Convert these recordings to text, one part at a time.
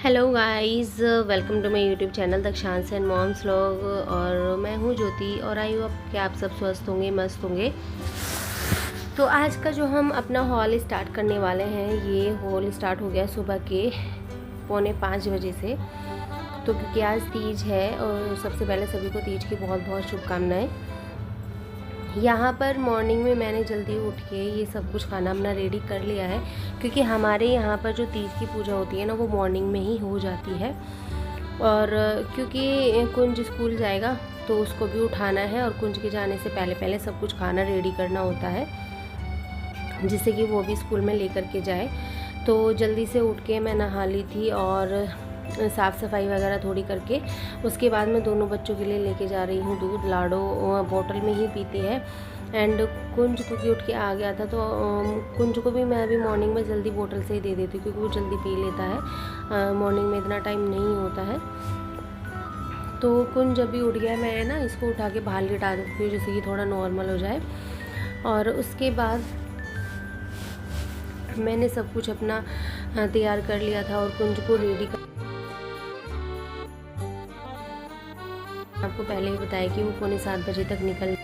Hello guys, welcome to my YouTube channel Dakshansh and moms vlog. और मैं हूँ ज्योति और आई होप कि आप सब स्वस्थ होंगे, मस्त होंगे। तो आज का जो हम अपना हॉल स्टार्ट करने वाले हैं, ये हॉल स्टार्ट हो गया सुबह के 4:45 बजे से। तो क्योंकि आज तीज है और सबसे पहले सभी को तीज की बहुत बहुत शुभकामनाएँ। यहाँ पर मॉर्निंग में मैंने जल्दी उठ के ये सब कुछ खाना अपना रेडी कर लिया है, क्योंकि हमारे यहाँ पर जो तीज की पूजा होती है ना, वो मॉर्निंग में ही हो जाती है। और क्योंकि कुंज स्कूल जाएगा तो उसको भी उठाना है और कुंज के जाने से पहले पहले सब कुछ खाना रेडी करना होता है, जिससे कि वो भी स्कूल में लेकर के जाए। तो जल्दी से उठ के मैं नहा ली थी और साफ़ सफाई वगैरह थोड़ी करके उसके बाद मैं दोनों बच्चों के लिए लेके जा रही हूँ दूध। लाडो बोतल में ही पीती है एंड कुंज क्योंकि उठ के आ गया था, तो कुंज को भी मैं अभी मॉर्निंग में जल्दी बोतल से ही दे देती हूँ, क्योंकि वो जल्दी पी लेता है। मॉर्निंग में इतना टाइम नहीं होता है। तो कुंज जब भी उठ गया, मैं ना इसको उठा के बाहर लिटा देती हूँ, जैसे कि थोड़ा नॉर्मल हो जाए। और उसके बाद मैंने सब कुछ अपना तैयार कर लिया था और कुंज को रेडी कर, आपको पहले ही बताया कि वो 6:45 बजे तक निकल।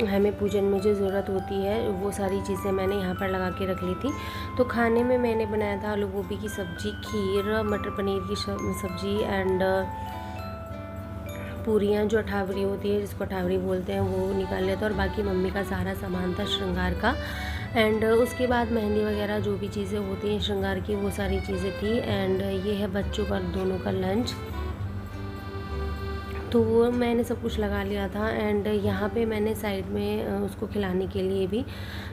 हमें पूजन में जो ज़रूरत होती है वो सारी चीज़ें मैंने यहाँ पर लगा के रख ली थी। तो खाने में मैंने बनाया था आलू गोभी की सब्ज़ी, खीर, मटर पनीर की सब्ज़ी एंड पूरियाँ जो अठावरी होती है, जिसको अठावरी बोलते हैं, वो निकाल लिया था। और बाकी मम्मी का सारा सामान था श्रृंगार का। एंड उसके बाद मेहंदी वगैरह जो भी चीज़ें होती हैं श्रृंगार की, वो सारी चीज़ें थी। एंड ये है बच्चों का दोनों का लंच, तो वो मैंने सब कुछ लगा लिया था। एंड यहाँ पे मैंने साइड में उसको खिलाने के लिए भी,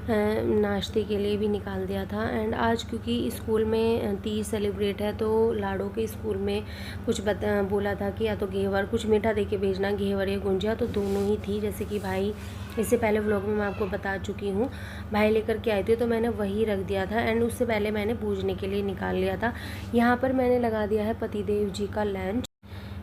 नाश्ते के लिए भी निकाल दिया था। एंड आज क्योंकि स्कूल में तीज सेलिब्रेट है, तो लाडो के स्कूल में कुछ बोला था कि या तो घेवर, कुछ मीठा दे के भेजना, घेवर या गुंजिया, तो दोनों ही थी। जैसे कि भाई, इससे पहले व्लॉग में मैं आपको बता चुकी हूँ, भाई लेकर के आए थे, तो मैंने वही रख दिया था। एंड उससे पहले मैंने पूजने के लिए निकाल लिया था। यहाँ पर मैंने लगा दिया है पतिदेव जी का लंच।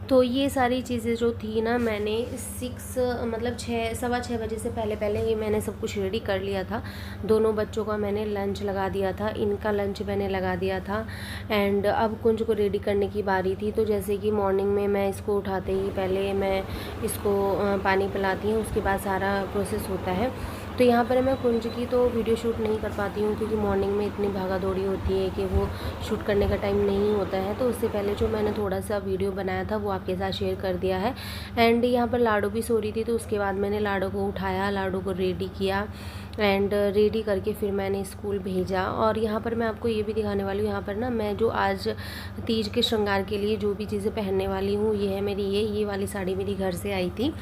तो ये सारी चीज़ें जो थी ना, मैंने 6 बजे से पहले पहले ही मैंने सब कुछ रेडी कर लिया था। दोनों बच्चों का मैंने लंच लगा दिया था, इनका लंच मैंने लगा दिया था। एंड अब कुंज को रेडी करने की बारी थी। तो जैसे कि मॉर्निंग में मैं इसको उठाते ही पहले मैं इसको पानी पिलाती हूँ, उसके बाद सारा प्रोसेस होता है। तो यहाँ पर मैं कुंज की तो वीडियो शूट नहीं कर पाती हूँ, क्योंकि मॉर्निंग में इतनी भागा दौड़ी होती है कि वो शूट करने का टाइम नहीं होता है। तो उससे पहले जो मैंने थोड़ा सा वीडियो बनाया था वो आपके साथ शेयर कर दिया है। एंड यहाँ पर लाडो भी सो रही थी, तो उसके बाद मैंने लाडो को उठाया, लाडो को रेडी किया एंड रेडी करके फिर मैंने स्कूल भेजा। और यहाँ पर मैं आपको ये भी दिखाने वाली हूँ, यहाँ पर ना मैं जो आज तीज के श्रृंगार के लिए जो भी चीज़ें पहनने वाली हूँ, ये है मेरी ये वाली साड़ी मेरी घर से आई थी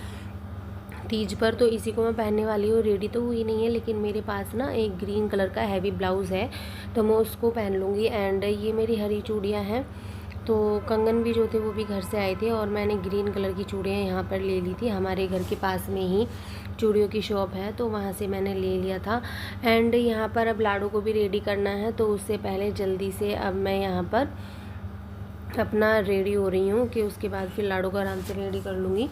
तीज पर, तो इसी को मैं पहनने वाली हूँ। रेडी तो हुई नहीं है, लेकिन मेरे पास ना एक ग्रीन कलर का हैवी ब्लाउज़ है, तो मैं उसको पहन लूँगी। एंड ये मेरी हरी चूड़ियाँ हैं। तो कंगन भी जो थे वो भी घर से आए थे, और मैंने ग्रीन कलर की चूड़ियाँ यहाँ पर ले ली थी। हमारे घर के पास में ही चूड़ियों की शॉप है, तो वहाँ से मैंने ले लिया था। एंड यहाँ पर अब लाडो को भी रेडी करना है, तो उससे पहले जल्दी से अब मैं यहाँ पर अपना रेडी हो रही हूँ, कि उसके बाद फिर लाडो को आराम से रेडी कर लूँगी।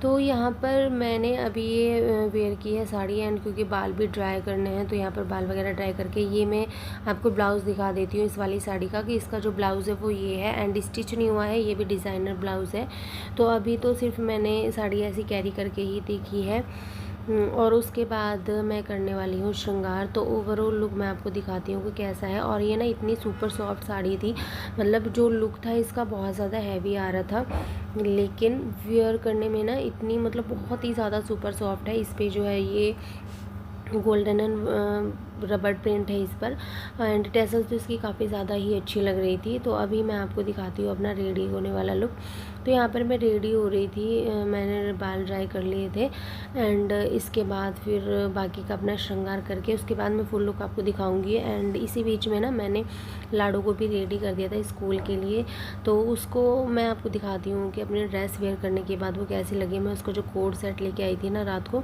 तो यहाँ पर मैंने अभी ये वेयर की है साड़ी। एंड क्योंकि बाल भी ड्राई करने हैं, तो यहाँ पर बाल वगैरह ड्राई करके ये मैं आपको ब्लाउज़ दिखा देती हूँ इस वाली साड़ी का, कि इसका जो ब्लाउज़ है वो ये है। एंड स्टिच नहीं हुआ है, ये भी डिज़ाइनर ब्लाउज़ है। तो अभी तो सिर्फ मैंने साड़ी ऐसी कैरी करके ही देखी है। और उसके बाद मैं करने वाली हूँ श्रृंगार। तो ओवरऑल लुक मैं आपको दिखाती हूँ कि कैसा है। और ये ना इतनी सुपर सॉफ्ट साड़ी थी, मतलब जो लुक था इसका बहुत ज़्यादा हैवी आ रहा था, लेकिन वियर करने में ना इतनी, मतलब बहुत ही ज़्यादा सुपर सॉफ्ट है। इस पे जो है ये गोल्डन एंड रबड़ प्रिंट है इस पर। एंड टेसल्स तो इसकी काफ़ी ज़्यादा ही अच्छी लग रही थी। तो अभी मैं आपको दिखाती हूँ अपना रेडी होने वाला लुक। तो यहाँ पर मैं रेडी हो रही थी, मैंने बाल ड्राई कर लिए थे। एंड इसके बाद फिर बाकी का अपना श्रृंगार करके उसके बाद मैं फुल लुक आपको दिखाऊंगी। एंड इसी बीच में ना मैंने लाडो को भी रेडी कर दिया था स्कूल के लिए, तो उसको मैं आपको दिखाती हूँ कि अपनी ड्रेस वेयर करने के बाद वो कैसी लगी। मैं उसको जो कोट सेट लेके आई थी ना रात को,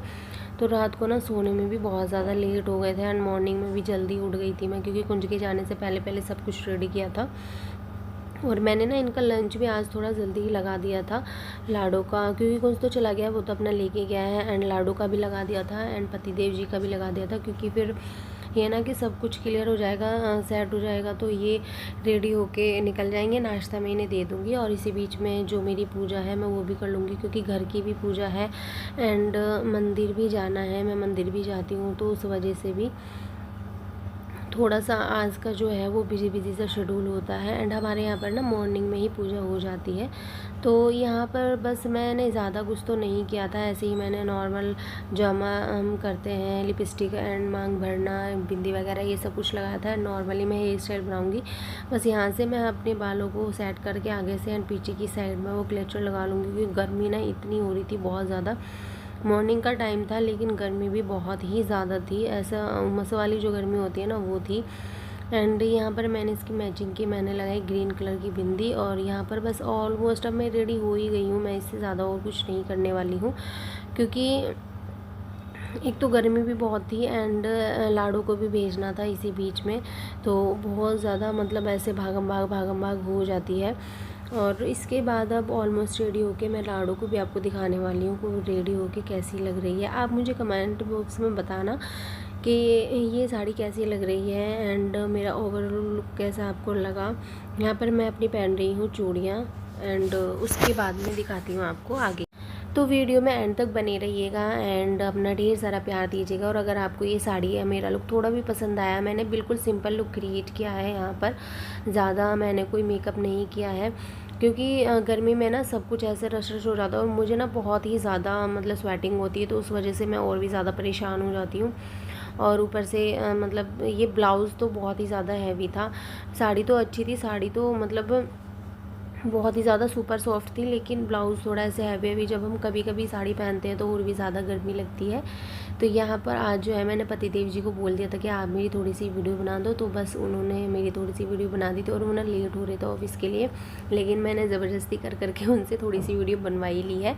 तो रात को ना सोने में भी बहुत ज़्यादा लेट हो गए थे। एंड मॉर्निंग में भी जल्दी उठ गई थी मैं, क्योंकि कुंज के जाने से पहले पहले सब कुछ रेडी किया था। और मैंने ना इनका लंच भी आज थोड़ा जल्दी ही लगा दिया था लाडो का, क्योंकि कुछ तो चला गया, वो तो अपना लेके गया है, एंड लाडो का भी लगा दिया था एंड पतिदेव जी का भी लगा दिया था, क्योंकि फिर ये ना कि सब कुछ क्लियर हो जाएगा, सेट हो जाएगा, तो ये रेडी होके निकल जाएंगे। नाश्ता मैं इन्हें दे दूँगी और इसी बीच में जो मेरी पूजा है मैं वो भी कर लूँगी, क्योंकि घर की भी पूजा है एंड मंदिर भी जाना है, मैं मंदिर भी जाती हूँ, तो उस वजह से भी थोड़ा सा आज का जो है वो बिजी सा शेड्यूल होता है। एंड हमारे यहाँ पर ना मॉर्निंग में ही पूजा हो जाती है। तो यहाँ पर बस मैंने ज़्यादा कुछ तो नहीं किया था, ऐसे ही मैंने नॉर्मल जामा हम करते हैं, लिपस्टिक एंड मांग भरना, बिंदी वगैरह ये सब कुछ लगाया था। नॉर्मली मैं हेयर स्टाइल बनाऊँगी, बस यहाँ से मैं अपने बालों को सेट करके आगे से एंड पीछे की साइड में वो क्लेचर लगा लूँगी, क्योंकि गर्मी ना इतनी हो रही थी बहुत ज़्यादा। मॉर्निंग का टाइम था लेकिन गर्मी भी बहुत ही ज़्यादा थी, ऐसा उमस वाली जो गर्मी होती है ना वो थी। एंड यहाँ पर मैंने इसकी मैचिंग की, मैंने लगाई ग्रीन कलर की बिंदी, और यहाँ पर बस ऑलमोस्ट अब मैं रेडी हो ही गई हूँ, मैं इससे ज़्यादा और कुछ नहीं करने वाली हूँ, क्योंकि एक तो गर्मी भी बहुत थी एंड लाडो को भी भेजना था इसी बीच में, तो बहुत ज़्यादा मतलब ऐसे भागम भाग हो जाती है। और इसके बाद अब ऑलमोस्ट रेडी होके मैं लाडो को भी आपको दिखाने वाली हूँ, वो रेडी होके कैसी लग रही है। आप मुझे कमेंट बॉक्स में बताना कि ये साड़ी कैसी लग रही है एंड मेरा ओवरऑल लुक कैसा आपको लगा। यहाँ पर मैं अपनी पहन रही हूँ चूड़ियाँ एंड उसके बाद में दिखाती हूँ आपको आगे। तो वीडियो में एंड तक बने रहिएगा एंड अपना ढेर सारा प्यार दीजिएगा। और अगर आपको ये साड़ी या मेरा लुक थोड़ा भी पसंद आया, मैंने बिल्कुल सिंपल लुक क्रिएट किया है, यहाँ पर ज़्यादा मैंने कोई मेकअप नहीं किया है, क्योंकि गर्मी में ना सब कुछ ऐसे रश हो जाता है और मुझे ना बहुत ही ज़्यादा मतलब स्वेटिंग होती है, तो उस वजह से मैं और भी ज़्यादा परेशान हो जाती हूँ। और ऊपर से मतलब ये ब्लाउज़ तो बहुत ही ज़्यादा हैवी था। साड़ी तो अच्छी थी, साड़ी तो मतलब बहुत ही ज़्यादा सुपर सॉफ्ट थी, लेकिन ब्लाउज़ थोड़ा ऐसे हैवी जब हम कभी कभी साड़ी पहनते हैं तो और भी ज़्यादा गर्मी लगती है। तो यहाँ पर आज जो है मैंने पतिदेव जी को बोल दिया था कि आप मेरी थोड़ी सी वीडियो बना दो, तो बस उन्होंने मेरी थोड़ी सी वीडियो बना दी थी, और उन्हें लेट हो रहे थे ऑफिस के लिए, लेकिन मैंने ज़बरदस्ती कर करके उनसे थोड़ी सी वीडियो बनवाई ली है।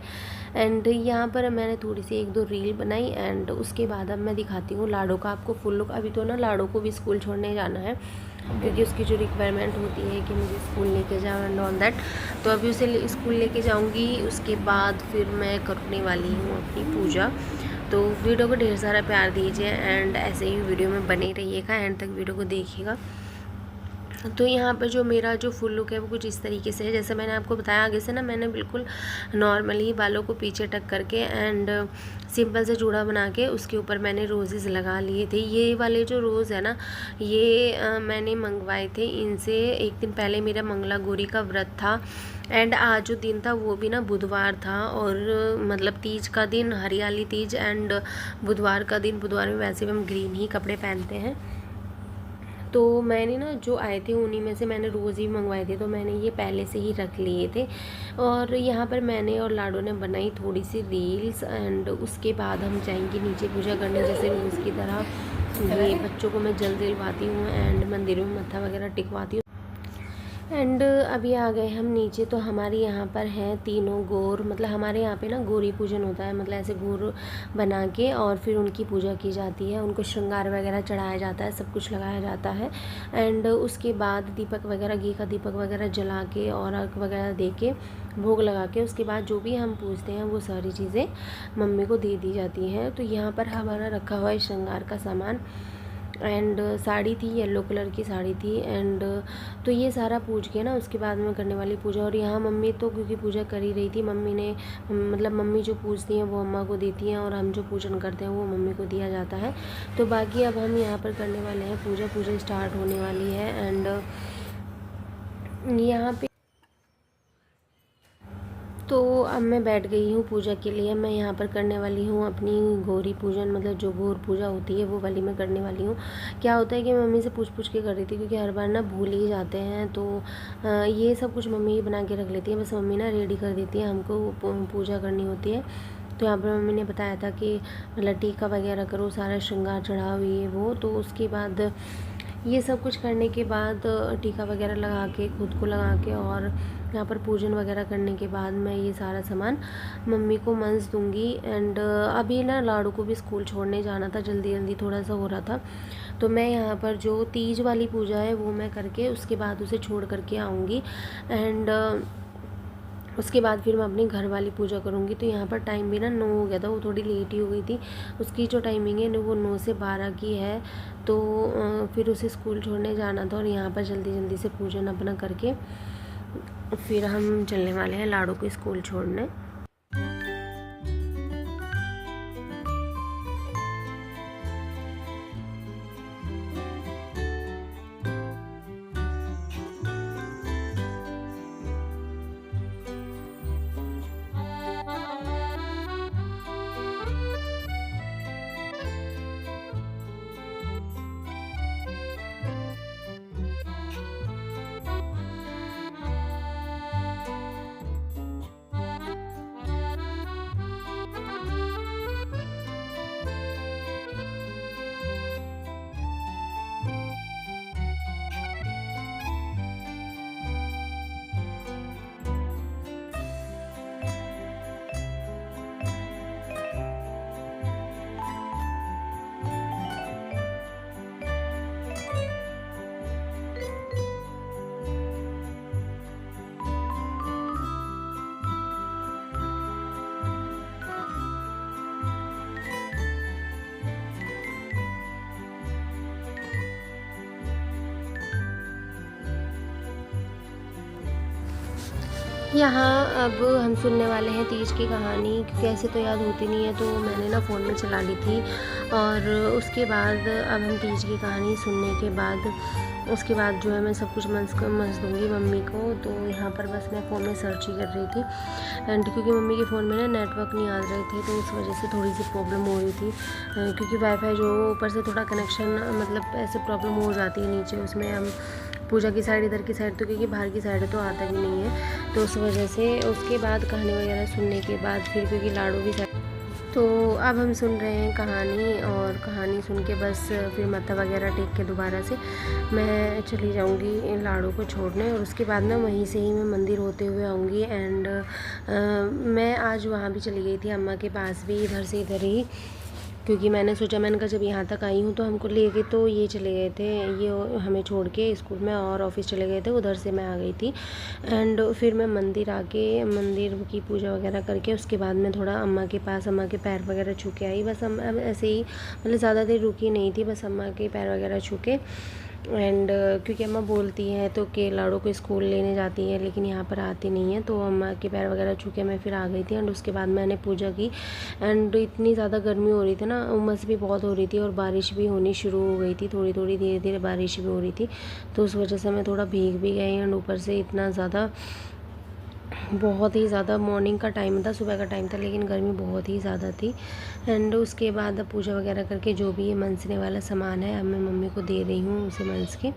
एंड यहाँ पर मैंने थोड़ी सी 1-2 रील बनाई एंड उसके बाद अब मैं दिखाती हूँ लाडो का आपको फुल लुक। अभी तो ना लाडो को भी स्कूल छोड़ने जाना है, क्योंकि उसकी जो रिक्वायरमेंट होती है कि मुझे स्कूल लेके जाओ एंड ऑल दैट, तो अभी उसे स्कूल लेके जाऊंगी, उसके बाद फिर मैं करने वाली हूँ अपनी पूजा। तो वीडियो को ढेर सारा प्यार दीजिए एंड ऐसे ही वीडियो में बने रहिएगा, एंड तक वीडियो को देखिएगा। तो यहाँ पर जो मेरा जो फुल लुक है वो कुछ इस तरीके से है, जैसे मैंने आपको बताया। आगे से ना मैंने बिल्कुल नॉर्मली बालों को पीछे टक करके एंड सिंपल से जूड़ा बना के उसके ऊपर मैंने रोजेज़ लगा लिए थे। ये वाले जो रोज़ है ना, ये मैंने मंगवाए थे इनसे 1 दिन पहले। मेरा मंगला गौरी का व्रत था एंड आज जो दिन था वो भी ना बुधवार था, और मतलब तीज का दिन, हरियाली तीज, एंड बुधवार का दिन। बुधवार में वैसे भी हम ग्रीन ही कपड़े पहनते हैं, तो मैंने ना जो आए थे उन्हीं में से मैंने रोज़ ही मंगवाए थे, तो मैंने ये पहले से ही रख लिए थे। और यहाँ पर मैंने और लाडो ने बनाई थोड़ी सी रील्स एंड उसके बाद हम जाएंगे नीचे पूजा करने, जैसे रोज़ की तरह। ये बच्चों को मैं जल दिलवाती हूँ एंड मंदिरों में मत्था वगैरह टिकवाती हूँ। एंड अभी आ गए हम नीचे, तो हमारे यहाँ पर हैं तीनों गौर, मतलब हमारे यहाँ पे ना गौरी पूजन होता है, मतलब ऐसे गौर बना के और फिर उनकी पूजा की जाती है, उनको श्रृंगार वगैरह चढ़ाया जाता है, सब कुछ लगाया जाता है। एंड उसके बाद दीपक वगैरह, घी का दीपक वगैरह जला के और अर्घ वगैरह दे के, भोग लगा के, उसके बाद जो भी हम पूजते हैं वो सारी चीज़ें मम्मी को दे दी जाती हैं। तो यहाँ पर हमारा रखा हुआ है श्रृंगार का सामान, एंड साड़ी थी, येलो कलर की साड़ी थी। एंड तो ये सारा पूज के ना उसके बाद में करने वाली पूजा। और यहाँ मम्मी तो क्योंकि पूजा कर ही रही थी, मम्मी ने मतलब मम्मी जो पूजती हैं वो अम्मा को देती हैं, और हम जो पूजन करते हैं वो मम्मी को दिया जाता है। तो बाकी अब हम यहाँ पर करने वाले हैं पूजा। पूजा स्टार्ट होने वाली है एंड यहाँ पे तो अब मैं बैठ गई हूँ पूजा के लिए। मैं यहाँ पर करने वाली हूँ अपनी गौरी पूजन, मतलब जो गौर पूजा होती है वो वाली मैं करने वाली हूँ। क्या होता है कि मम्मी से पूछ के कर रही थी, क्योंकि हर बार ना भूल ही जाते हैं, तो ये सब कुछ मम्मी ही बना के रख लेती है, बस मम्मी ना रेडी कर देती है, हमको पूजा करनी होती है। तो यहाँ पर मम्मी ने बताया था कि मतलब टीका वगैरह करो, सारा श्रृंगार चढ़ाओ ये वो। तो उसके बाद ये सब कुछ करने के बाद टीका वगैरह लगा के, खुद को लगा के, और यहाँ पर पूजन वगैरह करने के बाद मैं ये सारा सामान मम्मी को मंस दूँगी। एंड अभी ना लाड़ू को भी स्कूल छोड़ने जाना था, जल्दी जल्दी थोड़ा सा हो रहा था, तो मैं यहाँ पर जो तीज वाली पूजा है वो मैं करके उसके बाद उसे छोड़ करके आऊँगी। एंड उसके बाद फिर मैं अपनी घर वाली पूजा करूँगी। तो यहाँ पर टाइम भी ना 9 हो गया था, वो थोड़ी लेट ही हो गई थी। उसकी जो टाइमिंग है वो 9 से 12 की है। तो फिर उसे स्कूल छोड़ने जाना था, और यहाँ पर जल्दी जल्दी से पूजन अपना करके फिर हम चलने वाले हैं लाड़ू को स्कूल छोड़ने। यहाँ अब हम सुनने वाले हैं तीज की कहानी, क्योंकि ऐसे तो याद होती नहीं है, तो मैंने ना फ़ोन में चला ली थी। और उसके बाद अब हम तीज की कहानी सुनने के बाद उसके बाद जो है मैं सब कुछ मंस दूँगी मम्मी को। तो यहाँ पर बस मैं फ़ोन में सर्च ही कर रही थी, एंड क्योंकि मम्मी के फ़ोन में ना नेटवर्क नहीं आ रहे थे, तो उस वजह से थोड़ी सी प्रॉब्लम हो रही थी। क्योंकि वाईफाई जो ऊपर से थोड़ा कनेक्शन मतलब ऐसे प्रॉब्लम हो जाती है नीचे, उसमें हम पूजा की साइड इधर की साइड, तो क्योंकि बाहर की साइड तो आता भी नहीं है, तो उस वजह से। उसके बाद कहानी वगैरह सुनने के बाद फिर क्योंकि लाड़ू भी, तो अब हम सुन रहे हैं कहानी, और कहानी सुन के बस फिर माथा वगैरह टेक के दोबारा से मैं चली जाऊंगी लाड़ू को छोड़ने। और उसके बाद ना वहीं से ही मैं मंदिर होते हुए आऊँगी। एंड मैं आज वहाँ भी चली गई थी अम्मा के पास भी, इधर से इधर ही, क्योंकि मैंने सोचा, मैंने कहा जब यहाँ तक आई हूँ तो हमको ले गए, तो ये चले गए थे, ये हमें छोड़ के स्कूल में और ऑफिस चले गए थे, उधर से मैं आ गई थी। एंड फिर मैं मंदिर आके मंदिर की पूजा वगैरह करके उसके बाद मैं थोड़ा अम्मा के पास अम्मा के पैर वगैरह छू के आई। बस हम ऐसे ही मतलब ज़्यादा देर रुकी नहीं थी, बस अम्मा के पैर वगैरह छू के। एंड क्योंकि अम्मा बोलती हैं तो कि लाड़ू को स्कूल लेने जाती है, लेकिन यहाँ पर आती नहीं है, तो अम्मा के पैर वगैरह छू के मैं फिर आ गई थी। एंड उसके बाद मैंने पूजा की। एंड इतनी ज़्यादा गर्मी हो रही थी ना, उमस भी बहुत हो रही थी, और बारिश भी होनी शुरू हो गई थी, थोड़ी थोड़ी धीरे धीरे बारिश भी हो रही थी, तो उस वजह से मैं थोड़ा भीग भी गई। एंड ऊपर से इतना ज़्यादा, बहुत ही ज़्यादा मॉर्निंग का टाइम था, सुबह का टाइम था, लेकिन गर्मी बहुत ही ज़्यादा थी। एंड उसके बाद अब पूजा वगैरह करके जो भी ये मंसने वाला सामान है अब मैं मम्मी को दे रही हूँ उसे मंस के।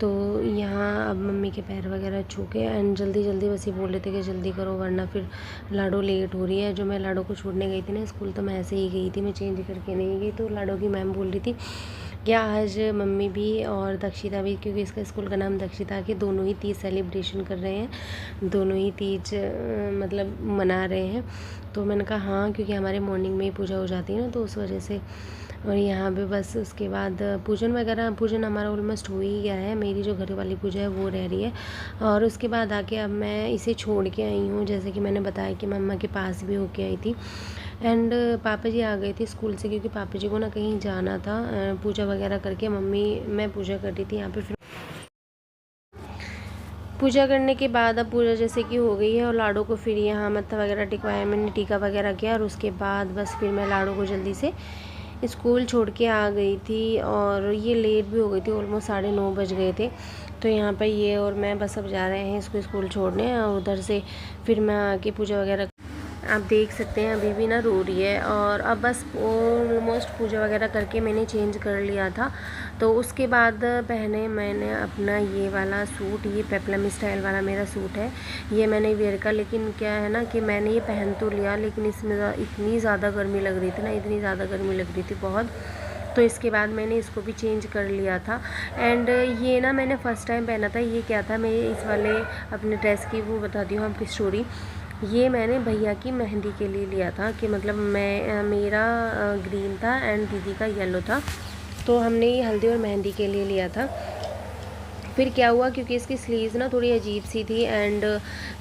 तो यहाँ अब मम्मी के पैर वगैरह छू के, एंड जल्दी जल्दी बस ये बोल रहे थे कि जल्दी करो वरना फिर लाडो लेट हो रही है। जो मैं लाडो को छोड़ने गई थी ना स्कूल, तो मैं ऐसे ही गई थी, मैं चेंज करके नहीं गई। तो लाडो की मैम बोल रही थी क्या आज मम्मी भी और दक्षिता भी, क्योंकि इसका स्कूल का नाम दक्षिता, के दोनों ही तीज सेलिब्रेशन कर रहे हैं, दोनों ही तीज मतलब मना रहे हैं। तो मैंने कहा हाँ, क्योंकि हमारे मॉर्निंग में ही पूजा हो जाती है ना, तो उस वजह से। और यहाँ पे बस उसके बाद पूजन हमारा ऑलमोस्ट हो ही गया है। मेरी जो घर वाली पूजा है वो रह रही है। और उसके बाद आके अब मैं इसे छोड़ के आई हूँ, जैसे कि मैंने बताया कि मम्मा के पास भी होके आई थी। एंड पापा जी आ गए थे स्कूल से, क्योंकि पापा जी को ना कहीं जाना था। पूजा वगैरह करके मैं पूजा कर रही थी यहाँ पे। फिर पूजा करने के बाद अब पूजा जैसे कि हो गई है, और लाडो को फिर यहाँ मत्था वगैरह टिकवाया, मैंने टीका वगैरह किया, और उसके बाद बस फिर मैं लाडो को जल्दी से स्कूल छोड़ के आ गई थी। और ये लेट भी हो गई थी, ऑलमोस्ट 9:30 बज गए थे। तो यहाँ पर ये और मैं बस अब जा रहे हैं इसको स्कूल छोड़ने, और उधर से फिर मैं आके पूजा वगैरह, आप देख सकते हैं अभी भी ना रो रही है। और अब बस ऑलमोस्ट पूजा वगैरह करके मैंने चेंज कर लिया था। तो उसके बाद पहने मैंने अपना ये वाला सूट, ये पेप्लम स्टाइल वाला मेरा सूट है, ये मैंने वेयर का। लेकिन क्या है ना कि मैंने ये पहन तो लिया, लेकिन इसमें इतनी ज़्यादा गर्मी लग रही थी ना, इतनी ज़्यादा गर्मी लग रही थी बहुत। तो इसके बाद मैंने इसको भी चेंज कर लिया था। एंड ये ना मैंने फ़र्स्ट टाइम पहना था। ये क्या था, मैं इस वाले अपने ड्रेस की वो बताती हूँ आपकी स्टोरी। ये मैंने भैया की मेहंदी के लिए लिया था कि मतलब मेरा ग्रीन था एंड दीदी का येलो था, तो हमने ये हल्दी और मेहंदी के लिए लिया था। फिर क्या हुआ, क्योंकि इसकी स्लीव्स ना थोड़ी अजीब सी थी एंड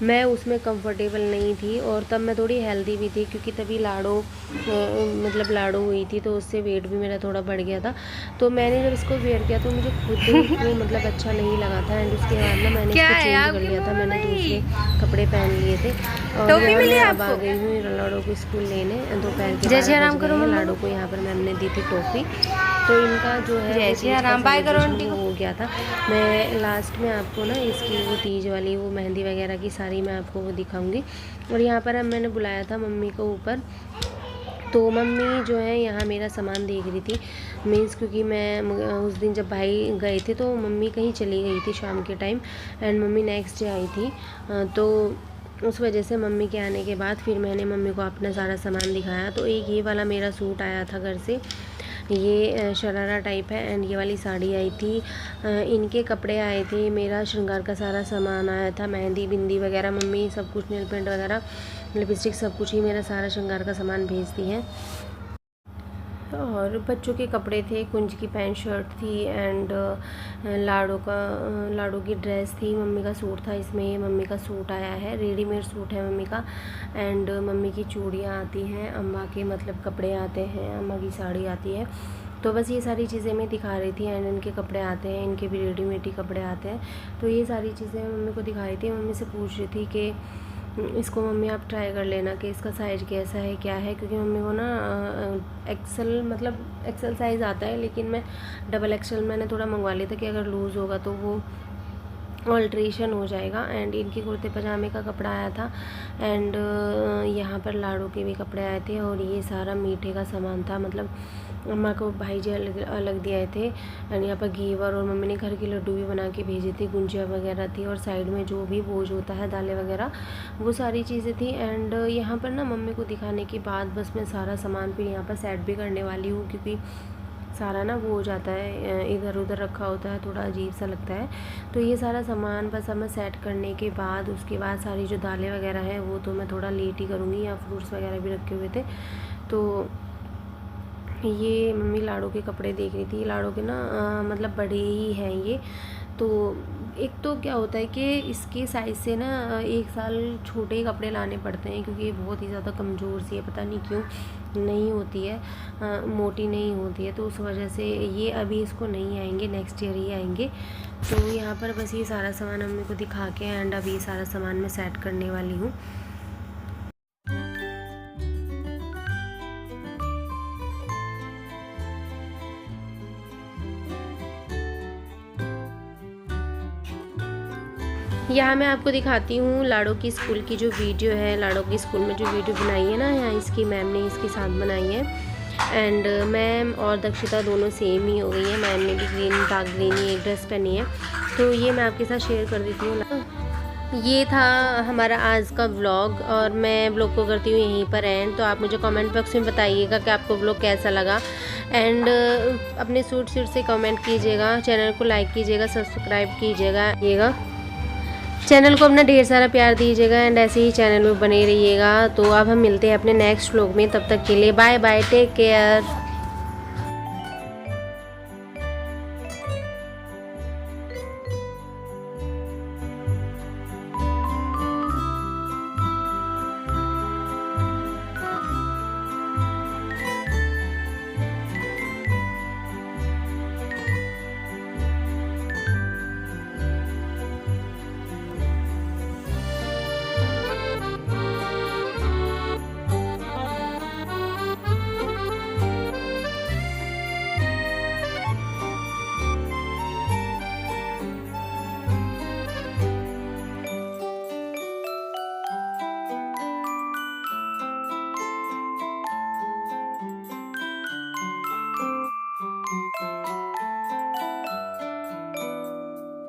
मैं उसमें कंफर्टेबल नहीं थी, और तब मैं थोड़ी हेल्दी भी थी क्योंकि तभी मतलब लाड़ो हुई थी, तो उससे वेट भी मेरा थोड़ा बढ़ गया था। तो मैंने जब इसको वेयर किया तो मुझे खुद को मतलब अच्छा नहीं लगा था। एंड उसके बाद ना मैंने इसको चेंज कर लिया था, मैंने दूसरे कपड़े पहन लिए थे। और मैं अब आ गई हूँ लाड़ो को स्कूल लेने। दोपहर के 12 बज गए। लाड़ो को यहाँ पर मैम ने दी थी टॉफ़ी, तो इनका जो है वो हो गया था। मैं लास्ट में आपको ना इसकी वो तीज वाली वो मेहंदी वगैरह की सारी मैं आपको वो दिखाऊंगी। और यहाँ पर अब मैंने बुलाया था मम्मी को ऊपर, तो मम्मी जो है यहाँ मेरा सामान देख रही थी। मीन्स क्योंकि मैं उस दिन जब भाई गए थे तो मम्मी कहीं चली गई थी शाम के time, and mummy next day I थी। तो उस वजह से मम्मी के आने के बाद फिर मैंने मम्मी को अपना सारा सामान दिखाया। तो एक ये वाला मेरा सूट आया था घर से, ये शरारा टाइप है, एंड ये वाली साड़ी आई थी। इनके कपड़े आए थे, मेरा श्रृंगार का सारा सामान आया था, मेहंदी बिंदी वगैरह, मम्मी सब कुछ, नेल पेंट वगैरह, लिपस्टिक, सब कुछ ही मेरा सारा श्रृंगार का सामान भेजती हैं। और बच्चों के कपड़े थे, कुंज की पैंट शर्ट थी, एंड लाड़ो की ड्रेस थी, मम्मी का सूट था। इसमें मम्मी का सूट आया है, रेडीमेड सूट है मम्मी का। एंड मम्मी की चूड़ियाँ आती हैं, अम्मा के मतलब कपड़े आते हैं, अम्मा की साड़ी आती है। तो बस ये सारी चीज़ें मैं दिखा रही थी। एंड इनके कपड़े आते हैं, इनके भी रेडीमेड ही कपड़े आते हैं। तो ये सारी चीज़ें मम्मी को दिखा रही थी। मम्मी से पूछ रही थी कि इसको मम्मी आप ट्राई कर लेना कि इसका साइज़ कैसा है, क्या है, क्योंकि मम्मी को ना एक्सेल मतलब एक्सेल साइज़ आता है, लेकिन मैं डबल एक्सेल मैंने थोड़ा मंगवा लिया था कि अगर लूज़ होगा तो वो ऑल्ट्रेशन हो जाएगा। एंड इनके कुर्ते पजामे का कपड़ा आया था, एंड यहाँ पर लाड़ू के भी कपड़े आए थे। और ये सारा मीठे का सामान था, मतलब अम्मा को भाई जी अलग दिए थे। एंड यहाँ पर घेवर, और मम्मी ने घर के लड्डू भी बना के भेजे थे, गुंजिया वगैरह थी, और साइड में जो भी बोझ होता है दालें वगैरह, वो सारी चीज़ें थी। एंड यहाँ पर ना मम्मी को दिखाने के बाद बस मैं सारा सामान फिर यहाँ पर सेट भी करने वाली हूँ, क्योंकि सारा ना वो हो जाता है, इधर उधर रखा होता है, थोड़ा अजीब सा लगता है। तो ये सारा सामान बस अब मैं सेट करने के बाद, उसके बाद सारी जो दालें वगैरह हैं वो तो मैं थोड़ा लेट ही करूँगी, या फ्रूट्स वगैरह भी रखे हुए थे। तो ये मम्मी लाड़ो के कपड़े देख रही थी। लाड़ो के ना मतलब बड़े ही हैं ये। तो एक तो क्या होता है कि इसके साइज़ से ना 1 साल छोटे ही कपड़े लाने पड़ते हैं, क्योंकि ये बहुत ही ज़्यादा कमज़ोर सी है, पता नहीं क्यों नहीं होती है, मोटी नहीं होती है, तो उस वजह से ये अभी इसको नहीं आएंगे, नेक्स्ट ईयर ही आएंगे। तो यहाँ पर बस ये सारा सामान मम्मी को दिखा के एंड अब ये सारा सामान मैं सेट करने वाली हूँ। यहाँ मैं आपको दिखाती हूँ लाड़ो की स्कूल की जो वीडियो है, लाड़ो की स्कूल में जो वीडियो बनाई है ना, यहाँ इसकी मैम ने इसके साथ बनाई है। एंड मैम और दक्षिता दोनों सेम ही हो गई है। मैम ने भी ग्रीन, डार्क ग्रीन ही एक ड्रेस पहनी है, तो ये मैं आपके साथ शेयर कर देती हूँ। ये था हमारा आज का व्लॉग, और मैं व्लॉग को करती हूँ यहीं पर एंड। तो आप मुझे कमेंट बॉक्स में बताइएगा कि आपको व्लॉग कैसा लगा, एंड अपने सूट से कमेंट कीजिएगा, चैनल को लाइक कीजिएगा, सब्सक्राइब कीजिएगा, चैनल को अपना ढेर सारा प्यार दीजिएगा, एंड ऐसे ही चैनल में बने रहिएगा। तो अब हम मिलते हैं अपने नेक्स्ट व्लॉग में, तब तक के लिए बाय बाय, टेक केयर।